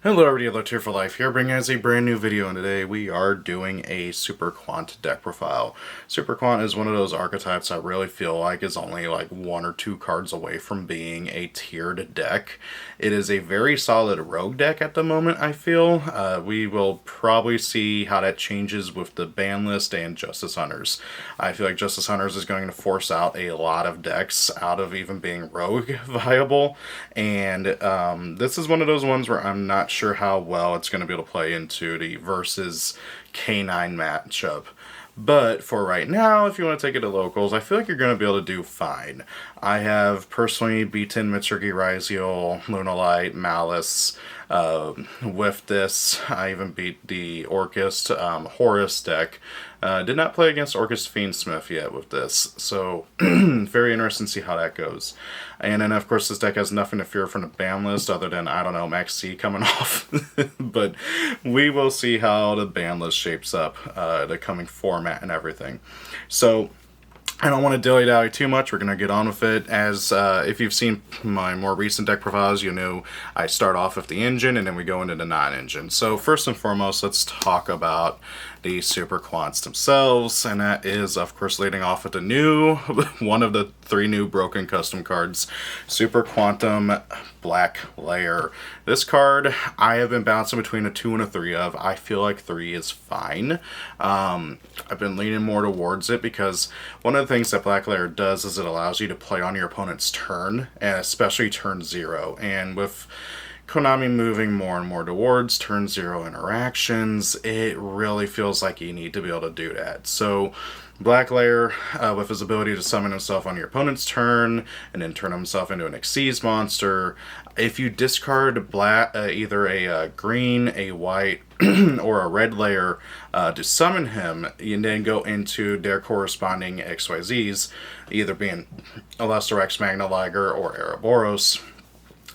Hello everybody, Alert here for Life here, bringing us a brand new video, and today we are doing a Super Quant deck profile. Super Quant is one of those archetypes I really feel like is only like 1 or 2 cards away from being a tiered deck. It is a very solid rogue deck at the moment, I feel. We will probably see how that changes with the ban list and Justice Hunters. I feel like Justice Hunters is going to force out a lot of decks out of even being rogue viable, and this is one of those ones where I'm not sure how well it's going to be able to play into the versus K9 matchup. But for right now, if you want to take it to locals, I feel like you're going to be able to do fine. I have personally beaten Myfigurecollection, Lunalight, Malice with this. I even beat the Orcust Horus deck. Did not play against Orcust Fiendsmith yet with this, so very interesting to see how that goes. And then, of course, this deck has nothing to fear from the ban list other than, I don't know, Max C coming off. But we will see how the ban list shapes up, the coming format and everything. So I don't want to dilly-dally too much. We're going to get on with it. As if you've seen my more recent deck profiles, you know I start off with the engine and then we go into the non-engine. So first and foremost, let's talk about the Super Quants themselves, and that is, of course, leading off with the new, one of the 3 new broken custom cards, Super Quantum Black Layer. This card, I have been bouncing between a 2 and a 3 of. I feel like 3 is fine. I've been leaning more towards it because one of the things that Black Layer does is it allows you to play on your opponent's turn, and especially turn 0. And with Konami moving more and more towards turn 0 interactions, it really feels like you need to be able to do that. So Black Layer, with his ability to summon himself on your opponent's turn and then turn himself into an Xyz monster, if you discard black, either a green, a white, or a red layer to summon him, and then go into their corresponding XYZs, either being Alestorex, Magna Liger, or Ouroboros,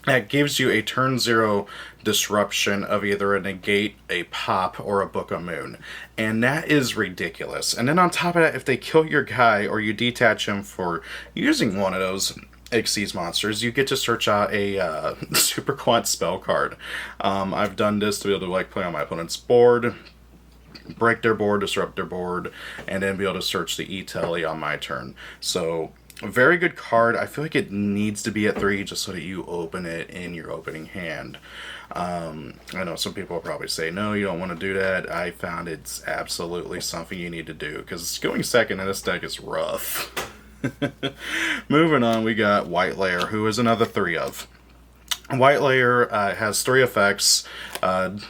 that gives you a turn 0 disruption of either a negate, a pop, or a Book of Moon. And that is ridiculous. And then on top of that, if they kill your guy or you detach him for using one of those Xyz monsters, you get to search out a Super Quant spell card. I've done this to be able to like play on my opponent's board, break their board, disrupt their board, and then be able to search the E-Telly on my turn. So a very good card. I feel like it needs to be at 3 just so that you open it in your opening hand. I know some people will probably say, no, you don't want to do that. I found it's absolutely something you need to do because going second in this deck is rough. Moving on, we got White Layer, who is another 3 of. White Layer has 3 effects,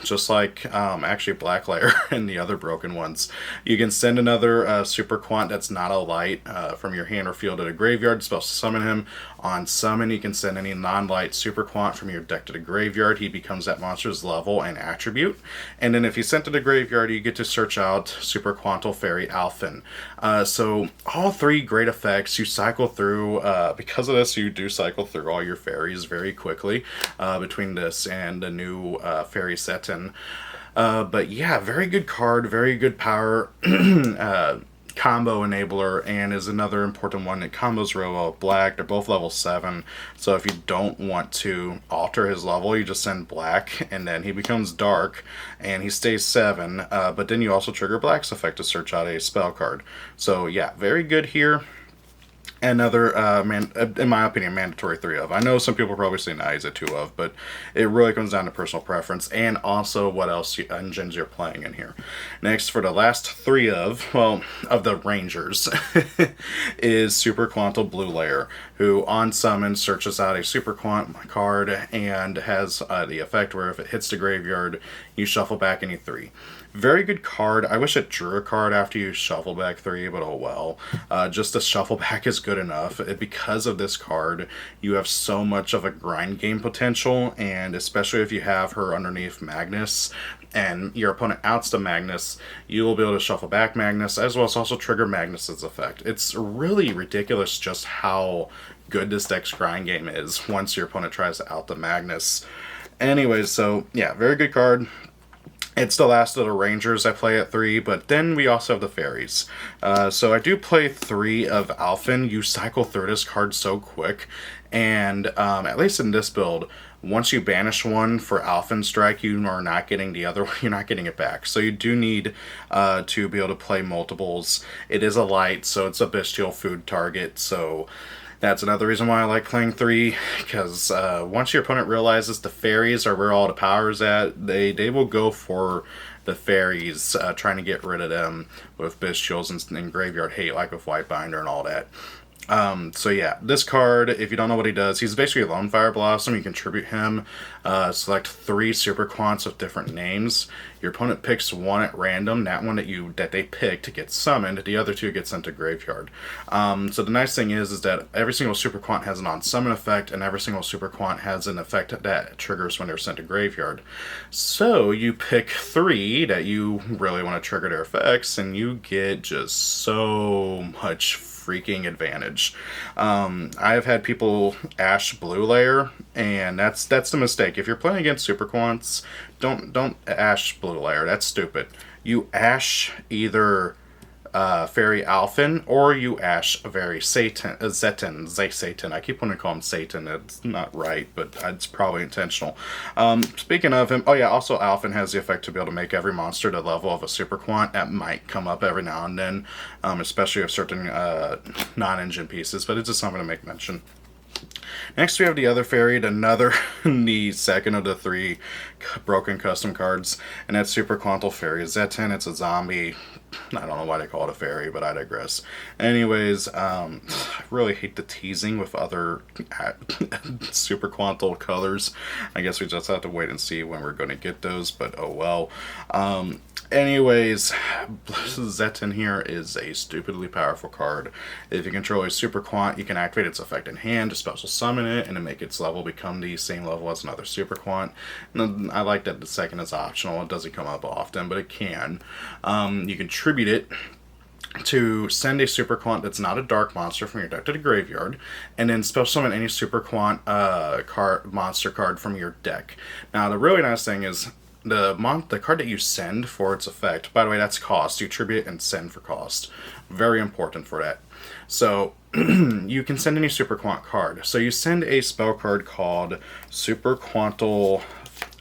just like actually Black Layer and the other broken ones. You can send another Super Quant that's not a light from your hand or field to the graveyard, supposed to summon him. On summon, you can send any non-light Super Quant from your deck to the graveyard. He becomes that monster's level and attribute. And then if he's sent to the graveyard, you get to search out Super Quantal Fairy Alphen. So all 3 great effects. You cycle through, because of this, you do cycle through all your fairies very quickly. Between this and the new Fairy Seton. But yeah, very good card, very good power combo enabler, and is another important one that combos real well with Black. They're both level 7, so if you don't want to alter his level, you just send Black, and then he becomes Dark, and he stays 7, but then you also trigger Black's effect to search out a spell card. So yeah, very good here. Another, in my opinion, mandatory 3 of. I know some people probably say, nah, he's a 2 of, but it really comes down to personal preference and also what else engines you're playing in here. Next, for the last 3 of, well, of the Rangers, is Super Quantal Blue Layer, who on summon searches out a Super Quant card and has the effect where if it hits the graveyard, you shuffle back any 3. Very good card. I wish it drew a card after you shuffle back 3, but oh well. Just the shuffle back is good enough. Because of this card, you have so much of a grind game potential, and especially if you have her underneath Magnus, and your opponent outs the Magnus, you will be able to shuffle back Magnus, as well as also trigger Magnus's effect. It's really ridiculous just how good this deck's grind game is once your opponent tries to out the Magnus. Anyways, so yeah, very good card. It's the last of the Rangers I play at 3, but then we also have the fairies. So I do play 3 of Alphen. You cycle through this card so quick, and at least in this build, once you banish one for Alphen Strike, you are not getting the other one. You're not getting it back. So you do need to be able to play multiples. It is a light, so it's a bestial food target, so that's another reason why I like playing 3, because once your opponent realizes the fairies are where all the power is at, they will go for the fairies, trying to get rid of them with bestials and graveyard hate, like with Whitebinder and all that. So yeah, this card, if you don't know what he does, he's basically a Lone Fire Blossom. You contribute him, select 3 Super Quants with different names. Your opponent picks one at random. That one that they picked gets summoned. The other 2 get sent to graveyard. So the nice thing is that every single Super Quant has an on-summon effect, and every single Super Quant has an effect that triggers when they're sent to graveyard. So you pick 3 that you really want to trigger their effects, and you get just so much freaking advantage. I've had people Ash Blue Layer, and that's the mistake. If you're playing against Super Quants, don't Ash Blue Layer. That's stupid. You Ash either Fairy Alphen, or you Ash a very Satan. I keep wanting to call him Satan. It's not right, but it's probably intentional. Speaking of him, oh yeah, also Alphen has the effect to be able to make every monster the level of a Super Quant. That might come up every now and then, especially with certain non-engine pieces, but it's just something to make mention. Next we have the other fairy, the second of the 3 broken custom cards, and that's Super Quantal Fairy Zetin. It's a zombie. I don't know why they call it a fairy, but I digress. Anyways, I really hate the teasing with other Super Quantal colors. I guess we just have to wait and see when we're going to get those, but oh well. Anyways, Zetin here is a stupidly powerful card. If you control a Super Quant, you can activate its effect in hand to special summon it and to make its level become the same level as another Super Quant. And I like that the second is optional. It doesn't come up often, but it can. You contribute it to send a Super Quant that's not a dark monster from your deck to the graveyard, and then special summon any Super Quant monster card from your deck. Now, the really nice thing is the card that you send for its effect, by the way, that's cost. You tribute and send for cost. Very important for that. So, you can send any Super Quant card. So you send a spell card called Super Quantal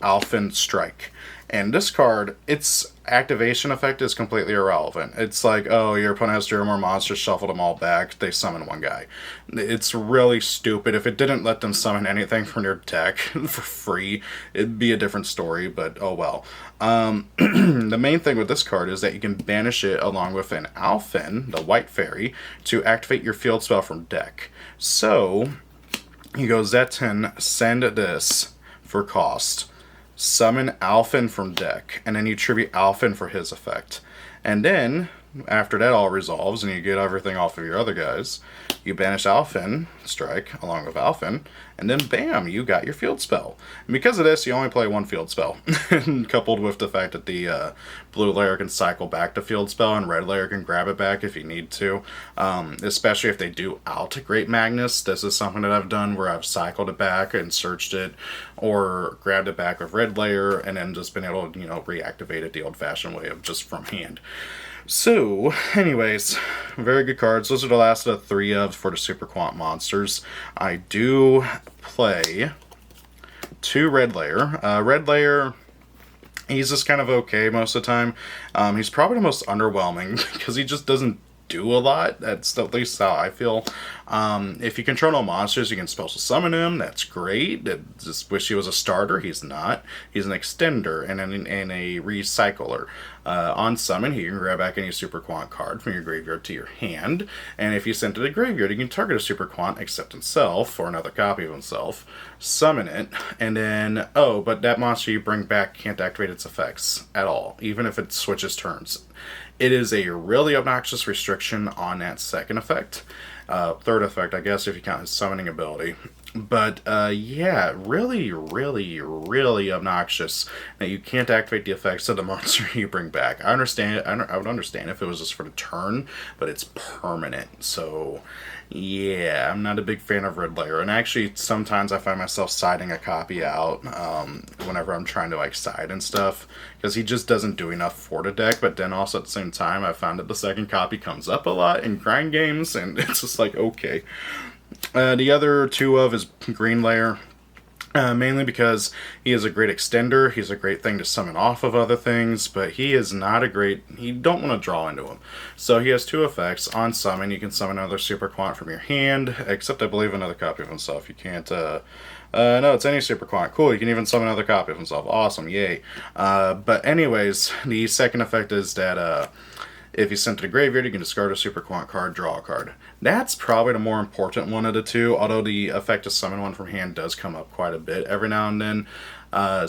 Alphen Strike. And this card, its activation effect is completely irrelevant. It's like, oh, your opponent has 0 more monsters, shuffle them all back, they summon one guy. It's really stupid. If it didn't let them summon anything from your deck for free, it'd be a different story, but oh well. The main thing with this card is that you can banish it along with an Alphen, the white fairy, to activate your field spell from deck. So, you go Zetin, send this for cost. Summon Alphen from deck, and then you tribute Alphen for his effect. And then, after that all resolves and you get everything off of your other guys, you banish Alphen Strike along with Alphen, and then bam, you got your field spell. And because of this, you only play 1 field spell, coupled with the fact that the blue layer can cycle back the field spell and red layer can grab it back if you need to, especially if they do out Great Magnus. This is something that I've done where I've cycled it back and searched it, or grabbed it back with red layer and then just been able to, reactivate it the old-fashioned way of just from hand. So, anyways, very good cards. Those are the last of the 3 of for the Super Quant monsters. I do play 2 red layer. Red layer, he's just kind of okay most of the time. He's probably the most underwhelming because he just doesn't do a lot. That's at least how I feel. If you control no monsters, you can special summon him. That's great. I just wish he was a starter. He's not. He's an extender and a recycler. On summon, he can grab back any Super Quant card from your graveyard to your hand, and if you send it to the graveyard, you can target a Super Quant except himself, or another copy of himself, summon it, and then, oh, but that monster you bring back can't activate its effects at all, even if it switches turns. It is a really obnoxious restriction on that second effect. Third effect, I guess, if you count his summoning ability. But yeah, really, really, really obnoxious that you can't activate the effects of the monster you bring back. I understand. I would understand if it was just for the turn, but it's permanent. So yeah, I'm not a big fan of Red Layer. And actually, sometimes I find myself siding a copy out whenever I'm trying to like side and stuff, because he just doesn't do enough for the deck. But then also at the same time, I found that the second copy comes up a lot in grind games, and it's just like okay. The other two of is Green Layer. Mainly because he is a great extender, he's a great thing to summon off of other things, but he is not a great... you don't want to draw into him. So he has two effects. On summon, you can summon another Super Quant from your hand, except I believe another copy of himself. You can't... no, it's any Super Quant. Cool, you can even summon another copy of himself. Awesome, yay. But anyways, the second effect is that... if he's sent to the graveyard, you can discard a Super Quant card, draw a card. That's probably the more important one of the two, although the effect to summon one from hand does come up quite a bit every now and then.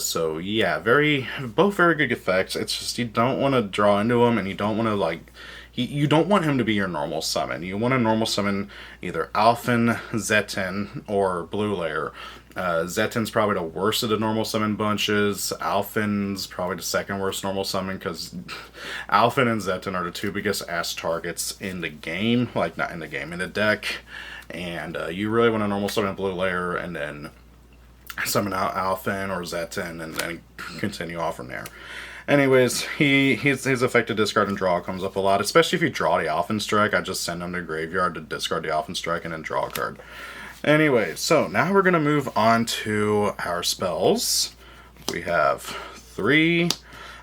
So yeah, both very good effects. It's just you don't want to draw into him, and you don't want to like... you don't want him to be your normal summon. You want to normal summon either Alphen, Zetten, or Blue Layer. Zetten's probably the worst of the normal summon bunches. Alphen's probably the second worst normal summon, because Alphen and Zetten are the two biggest ass targets in the game. Like, not in the game, in the deck. And you really want to normal summon Blue Layer and then summon out Alphen or Zetten and then continue off from there. Anyways, his effective discard and draw comes up a lot, especially if you draw the Alphen Strike. I just send him to the graveyard to discard the Alphen Strike and then draw a card. Anyway, so now we're going to move on to our spells. We have 3.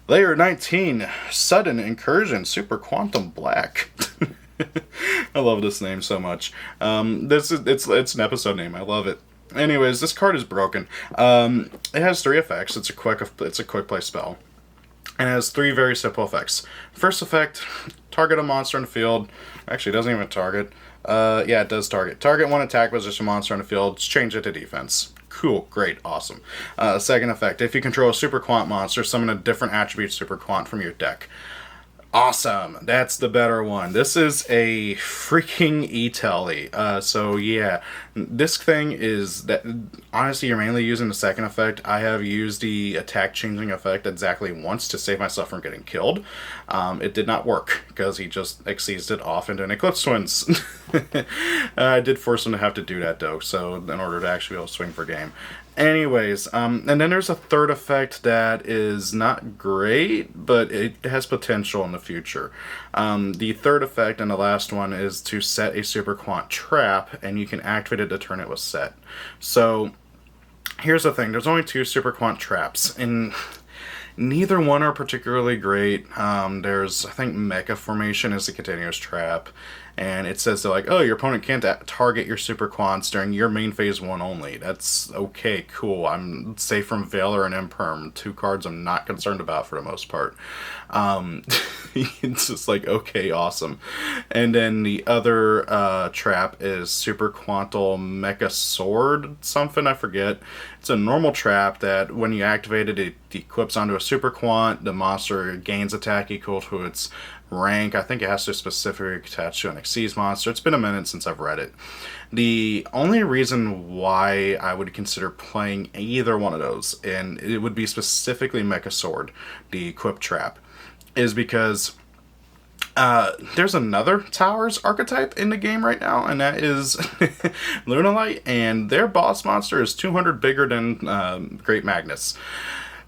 Layer 19, Sudden Incursion, Super Quantum Black. I love this name so much. It's an episode name. I love it. Anyways, this card is broken. It has 3 effects. It's a quick play spell. And it has 3 very simple effects. First effect, target a monster in the field. Actually, it doesn't even target. Yeah, it does target. Target one attack position monster in the field. Just change it to defense. Cool, great, awesome. Second effect, if you control a Super Quant monster, summon a different attribute Super Quant from your deck. Awesome, that's the better one. This is a freaking E-Telly. So yeah, this thing is that honestly you're mainly using the second effect. I have used the attack changing effect exactly once to save myself from getting killed. It did not work because he just exceeds it off into an Eclipse Twins. I did force him to have to do that though, so in order to actually be able to swing for game. Anyways, and then there's a third effect that is not great, but it has potential in the future. The third effect and the last one is to set a Super Quant trap, and you can activate it to turn it was set. So, here's the thing. There's only 2 Super Quant traps, and neither one are particularly great. There's, I think, Mecha Formation is a continuous trap. And it says that, like, oh, your opponent can't target your Super Quants during your main phase 1 only. That's okay, cool. I'm safe from Valor and Imperm, 2 cards I'm not concerned about for the most part. It's just like, okay, awesome. And then the other trap is Super Quantal Mecha Sword, something, I forget. It's a normal trap that when you activate it, it equips onto a Super Quant. The monster gains attack equal to its rank. I think it has to specifically attach to an Xyz monster. It's been a minute since I've read it. The only reason why I would consider playing either one of those, and it would be specifically Mecha Sword, the equip trap, is because there's another Towers archetype in the game right now, and that is Lunalight, and their boss monster is 200 bigger than Great Magnus.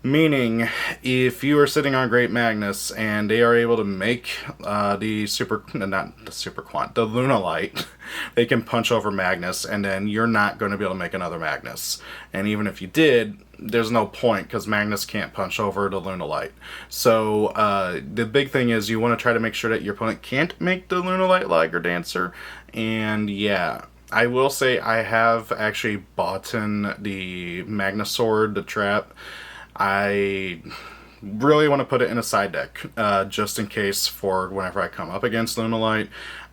Meaning, if you are sitting on Great Magnus and they are able to make not the Super Quant, the Lunalight, they can punch over Magnus, and then you're not going to be able to make another Magnus. And even if you did, there's no point, because Magnus can't punch over the Lunalight. So, the big thing is you want to try to make sure that your opponent can't make the Lunalight Liger Dancer, and yeah. I will say I have actually bought the Magnus Sword, the trap. I really want to put it in a side deck, just in case for whenever I come up against Lunalight.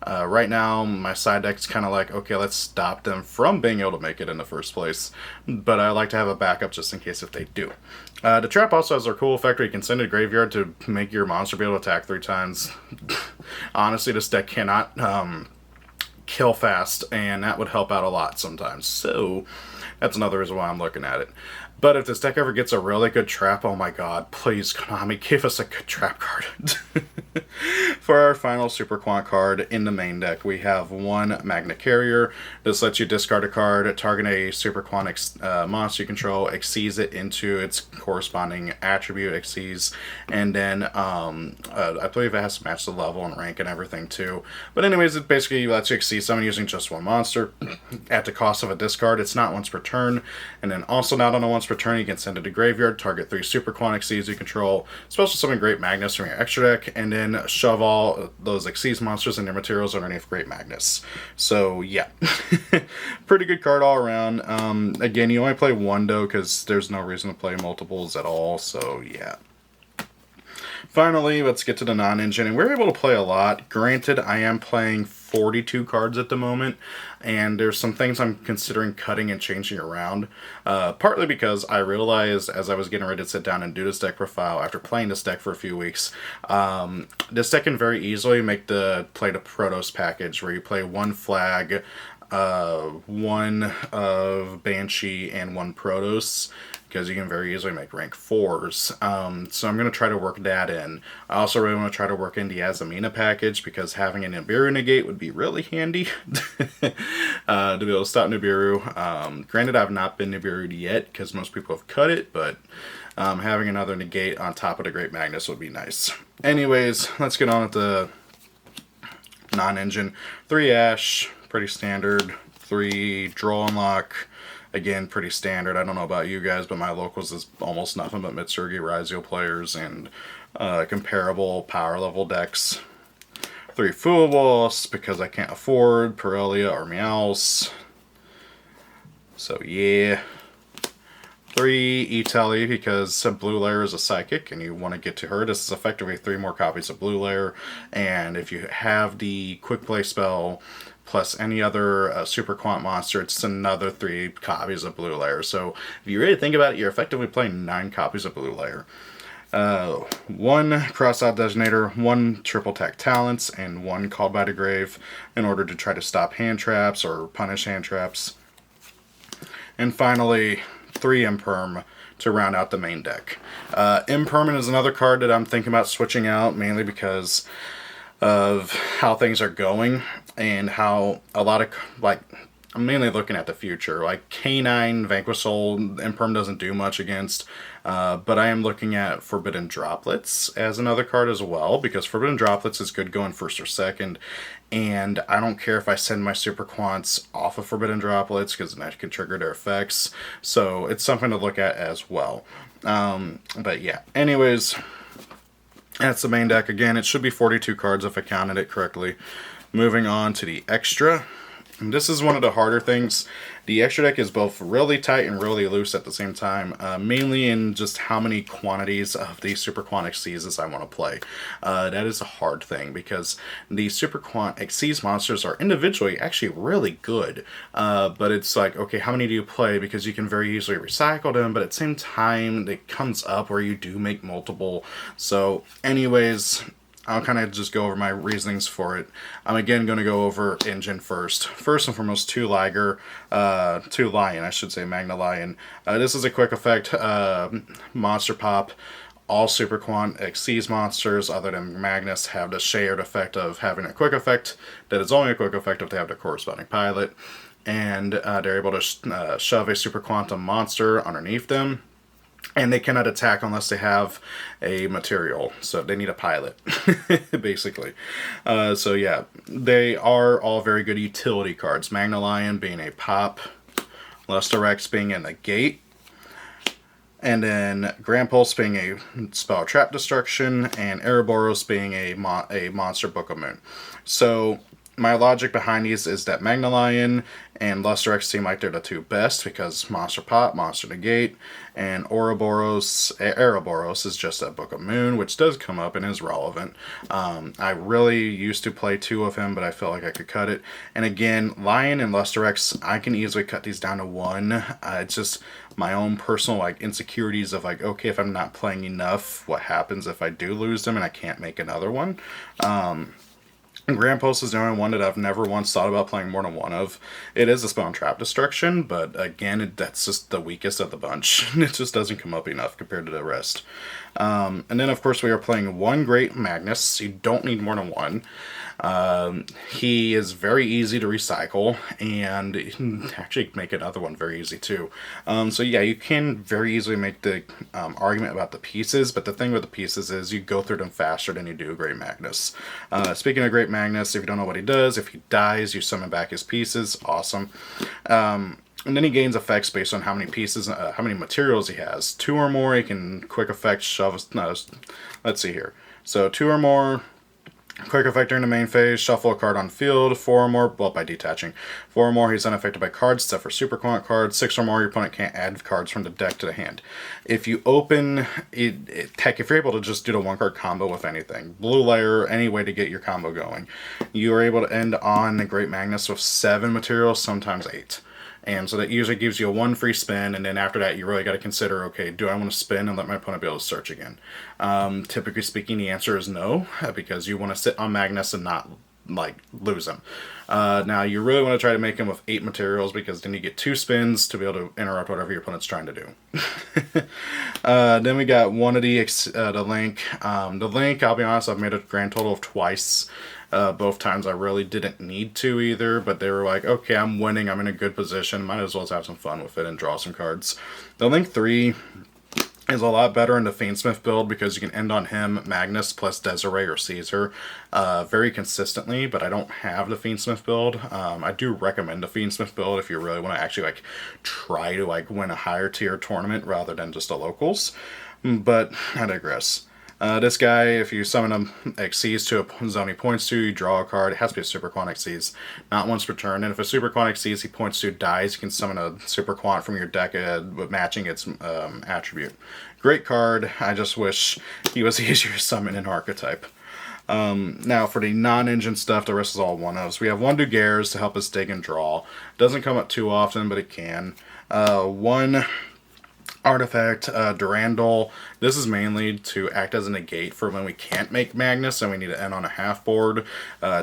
Right now, my side deck's kind of like, okay, let's stop them from being able to make it in the first place. But I like to have a backup just in case if they do. The trap also has a cool effect where you can send it to graveyard to make your monster be able to attack 3 times. Honestly, this deck cannot kill fast, and that would help out a lot sometimes. So that's another reason why I'm looking at it. But if this deck ever gets a really good trap, oh my god, please, Konami, give us a good trap card. For our final Super Quant card in the main deck, we have one Magna Carrier. This lets you discard a card, target a Super Quant monster you control, exceeds it into its corresponding attribute, exceeds, and then I believe it has to match the level and rank and everything too. But anyways, it basically lets you exceed someone using just one monster at the cost of a discard. It's not once per turn, and then also not on a once per turn, you can send it to graveyard, target 3 Super Quant exceeds you control, special summon Great Magnus from your extra deck, and then shove all those exceeds monsters and their materials underneath Great Magnus. So yeah, pretty good card all around. Again, you only play one though, because there's no reason to play multiples at all, so yeah. Finally, let's get to the non-engine, and we're able to play a lot. Granted, I am playing 42 cards at the moment, and there's some things I'm considering cutting and changing around. Partly because I realized as I was getting ready to sit down and do this deck profile after playing this deck for a few weeks, this deck can very easily play the Protos package, where you play one flag, one of Banshee, and one Protos, because you can very easily make rank 4s. So I'm going to try to work that in. I also really want to try to work in the YgoAmino package, because having an Nibiru negate would be really handy to be able to stop Nibiru. Granted, I've not been Nibiru'd yet, because most people have cut it, but having another negate on top of the Great Magnus would be nice. Anyways, let's get on with the non-engine. 3 Ash, pretty standard. 3 Draw Unlock, again, pretty standard. I don't know about you guys, but my locals is almost nothing but Mitsurugi Raizio players and comparable power level decks. 3 Fools, because I can't afford Perelia or Meowth. So yeah. 3 Italy, because Blue Layer is a psychic and you want to get to her. This is effectively 3 more copies of Blue Layer, and if you have the quick play spell plus any other Super Quant monster, it's another 3 copies of Blue Layer. So if you really think about it, you're effectively playing 9 copies of Blue Layer. 1 Cross-Out Designator, 1 Triple Attack Talents, and 1 Called by the Grave, in order to try to stop hand traps or punish hand traps. And finally, 3 Imperm to round out the main deck. Impermanent is another card that I'm thinking about switching out, mainly because of how things are going and how a lot of, like, I'm mainly looking at the future. Like K9, Vanquish Soul, Imperm doesn't do much against, but I am looking at Forbidden Droplets as another card as well, because Forbidden Droplets is good going first or second, and I don't care if I send my Super Quants off of Forbidden Droplets, because that can trigger their effects, so it's something to look at as well. But yeah, anyways, that's the main deck. Again, it should be 42 cards if I counted it correctly. Moving on to the extra. And this is one of the harder things. The extra deck is both really tight and really loose at the same time, mainly in just how many quantities of the Super Quant Exceeds I want to play. That is a hard thing, because the Super Quant Exceeds monsters are individually actually really good, but it's like, okay, how many do you play? Because you can very easily recycle them, but at the same time, it comes up where you do make multiple. So anyways, I'll kind of just go over my reasonings for it. I'm again going to go over engine first. First and foremost, 2 Lion, I should say, Magna Lion. This is a quick effect, monster pop. All Super Quant Exceeds monsters other than Magnus have the shared effect of having a quick effect that is only a quick effect if they have the corresponding pilot. And they're able to shove a Super Quantum monster underneath them. And they cannot attack unless they have a material. So they need a pilot, basically. So yeah, they are all very good utility cards. Magna Lion being a pop, Luster Rex being a negate, and then Grand Pulse being a spell trap destruction, and Ouroboros being a monster Book of Moon. So my logic behind these is that Magna Lion and Luster Rex seem like they're the 2 best, because Monster Pop, Monster Negate, and Ouroboros is just a Book of Moon, which does come up and is relevant. I really used to play 2 of him, but I felt like I could cut it. And again, Lion and Luster Rex, I can easily cut these down to 1. It's just my own personal insecurities of okay, if I'm not playing enough, what happens if I do lose them and I can't make another one? Grand Post is the only one that I've never once thought about playing more than one of. It is a spell and trap destruction, but again, that's just the weakest of the bunch. It just doesn't come up enough compared to the rest. And then, of course, we are playing one Great Magnus. You don't need more than one. He is very easy to recycle, and you can actually make another one very easy too. So yeah, you can very easily make the argument about the pieces, but the thing with the pieces is you go through them faster than you do Great Magnus. Speaking of Great Magnus, if you don't know what he does, if he dies, you summon back his pieces. Awesome. And then he gains effects based on how many pieces, how many materials he has. 2 or more, he can quick effect shove. No, let's see here. So 2 or more. Quick effect during the main phase, shuffle a card on field. 4 or more, well, by detaching. 4 or more, he's unaffected by cards, except for super quant cards. 6 or more, your opponent can't add cards from the deck to the hand. If you open, heck, if you're able to just do the 1-card combo with anything, blue layer, any way to get your combo going, you are able to end on the Great Magnus with 7 materials, sometimes 8. And so that usually gives you a 1 free spin, and then after that you really got to consider, okay, do I want to spin and let my opponent be able to search again? Typically speaking, the answer is no, because you want to sit on Magnus and not, like, lose him. Now, you really want to try to make him with 8 materials, because then you get 2 spins to be able to interrupt whatever your opponent's trying to do. Then we got one of the link. The link, I'll be honest, I've made a grand total of twice. Both times I really didn't need to either, but they were like, okay, I'm winning, I'm in a good position, might as well have some fun with it and draw some cards. The Link 3 is a lot better in the Fiendsmith build because you can end on him, Magnus, plus Desiree or Caesar very consistently, but I don't have the Fiendsmith build. I do recommend the Fiendsmith build if you really want to actually try to win a higher tier tournament rather than just the locals, but I digress. This guy, if you summon him Xyz to a zone he points to, you draw a card. It has to be a Super Quant Xyz, not once per turn. And if a Super Quant Xyz he points to dies, you can summon a Super Quant from your deck matching its attribute. Great card. I just wish he was easier to summon in Archetype. Now for the non-engine stuff, the rest is all one-ofs. We have 1 Duguerres to help us dig and draw. Doesn't come up too often, but it can. 1 artifact, Durandal. This is mainly to act as a negate for when we can't make Magnus and we need to end on a half board.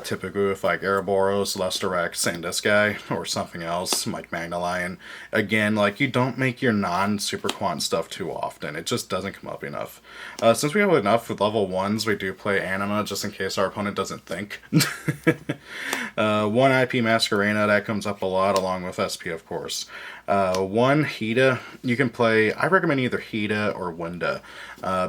Typically with Ouroboros, Lusterex, and this guy, or something else, like Magnalion. Again, you don't make your non-super quant stuff too often. It just doesn't come up enough. Since we have enough with level 1s, we do play Anima just in case our opponent doesn't think. 1 IP Masquerena, that comes up a lot, along with SP, of course. 1 Hida, you can play, I recommend either Hida or Wunda,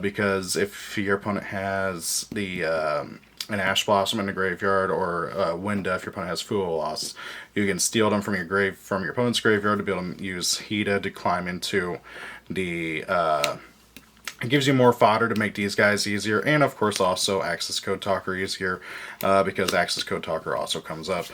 because if your opponent has an Ash Blossom in the graveyard, or Wunda if your opponent has Fool Loss, you can steal them from your opponent's graveyard to be able to use Hida to climb into the it gives you more fodder to make these guys easier, and of course also Access Code Talker easier, because Access Code Talker also comes up.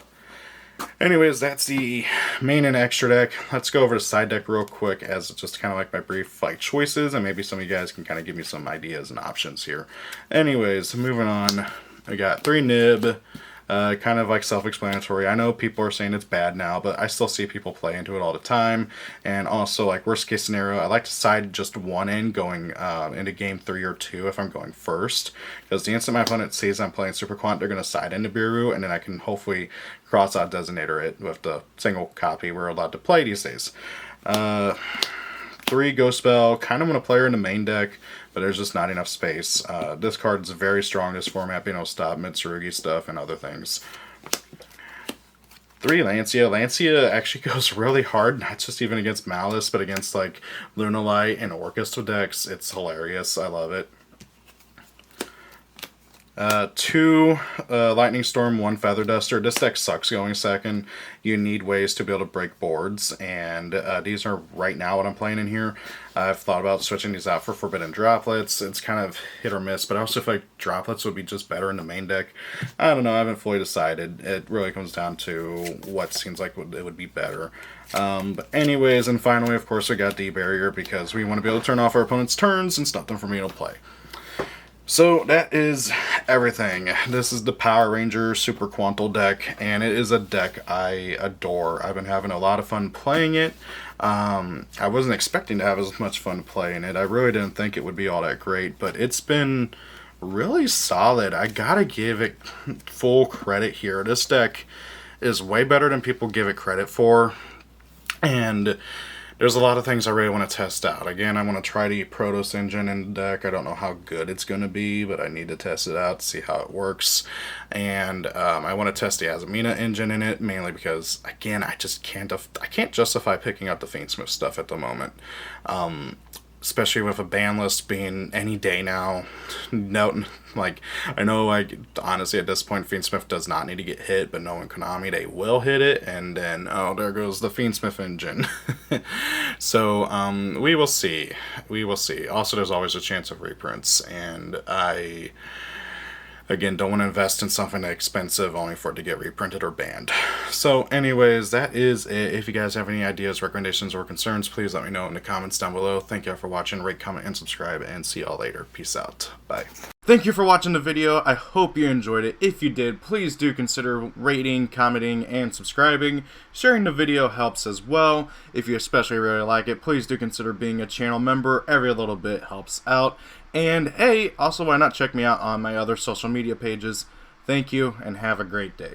Anyways, that's the main and extra deck. Let's go over to side deck real quick, as it's just kind of my brief choices, and maybe some of you guys can kind of give me some ideas and options here. Anyways, moving on, we got 3 Nib. Kind of self-explanatory. I know people are saying it's bad now, but I still see people play into it all the time. And also, worst case scenario, I like to side just 1 in going into game 3 or 2 if I'm going first, because the instant my opponent sees I'm playing Super Quant, they're going to side into Biru, and then I can hopefully cross-out Designator it with the single copy we're allowed to play these days. 3 Ghost Spell, kind of want to play her in the main deck, but there's just not enough space. This card is very strong in this format, being able to stop Mitsurugi stuff and other things. 3 Lancia. Lancia actually goes really hard, not just even against Malice, but against Lunalight and Orchestra decks. It's hilarious. I love it. 2 Lightning Storm, 1 Feather Duster. This deck sucks going second. You need ways to be able to break boards, and these are right now what I'm playing in here. I've thought about switching these out for Forbidden Droplets. It's kind of hit or miss, but I also feel like Droplets would be just better in the main deck. I don't know, I haven't fully decided. It really comes down to what seems like it would be better. But anyways, and finally, of course, we got D-Barrier, because we want to be able to turn off our opponent's turns and stop them from being able to play. So that is everything. This is the Power Ranger Super Quantal deck, and it is a deck I adore. I've been having a lot of fun playing it. I wasn't expecting to have as much fun playing it. I really didn't think it would be all that great, but it's been really solid. I gotta give it full credit here. This deck is way better than people give it credit for, and there's a lot of things I really want to test out. Again, I want to try the Protoss engine in the deck. I don't know how good it's going to be, but I need to test it out to see how it works. And I want to test the YgoAmino engine in it, mainly because, again, I can't justify picking up the Fiendsmith stuff at the moment. Especially with a ban list being any day now. No, like, I know, like, honestly, at this point, Fiendsmith does not need to get hit, but knowing Konami, they will hit it, and then, oh, there goes the Fiendsmith engine. So, we will see. We will see. Also, there's always a chance of reprints, and I, again, don't want to invest in something expensive only for it to get reprinted or banned. So anyways, that is it. If you guys have any ideas, recommendations, or concerns, please let me know in the comments down below. Thank you all for watching. Rate, comment, and subscribe, and see y'all later. Peace out. Bye. Thank you for watching the video. I hope you enjoyed it. If you did, please do consider rating, commenting, and subscribing. Sharing the video helps as well. If you especially really like it, please do consider being a channel member. Every little bit helps out. And hey, also why not check me out on my other social media pages. Thank you, and have a great day.